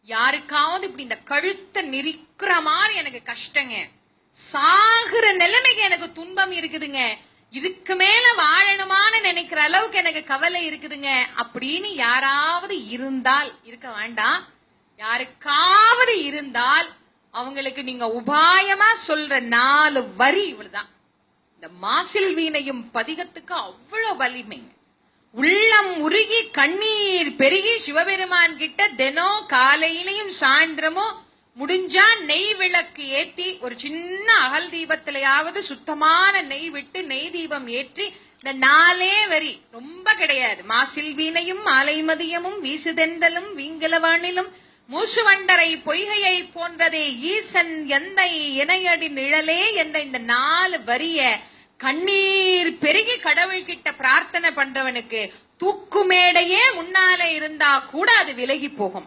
யாருக்காவது இப்படி இந்த கழுத்தை நெரிக்கிற மாதிரி எனக்கு கஷ்டங்க, சாகுற நிலைமைக்கு எனக்கு துன்பம் இருக்குதுங்க, இதுக்கு மேல வாழணுமான்னு நினைக்கிற அளவுக்கு எனக்கு கவலை இருக்குதுங்க அப்படின்னு யாராவது இருந்தால், இருக்க வேண்டாம், யாருக்காவது இருந்தால் அவங்களுக்கு நீங்க உபாயமா சொல்ற 4 வரி இவ்வளவுதான். இந்த மாசில் வீணையும் பதிகத்துக்கு அவ்வளவு வலிமைங்க. உள்ளம் உருகி கண்ணீர் பெருகி சிவபெருமான் கிட்ட தினம் காலையிலையும் சாயந்திரமும் முடிஞ்சா நெய் விளக்கு ஏற்றி ஒரு சின்ன அகல் தீபத்திலையாவது சுத்தமான நெய் விட்டு நெய் தீபம் ஏற்றி இந்த 4 வரி, ரொம்ப கிடையாது. மாசில் வீணையும் மாலை மதியமும் வீசுதெண்டலும் வீங்கலவானிலும் மூசுவண்டரை பொய்கையை போன்றதே ஈசன் எந்தை இணையடி நிழலே என்ற இந்த 4 வரிய கண்ணீர் பெருகி கடவுள்கிட்ட பிரார்த்தனை பண்றவனுக்கு தூக்குமேடையே முன்னாலே இருந்தா கூட அது விலகி போகும்.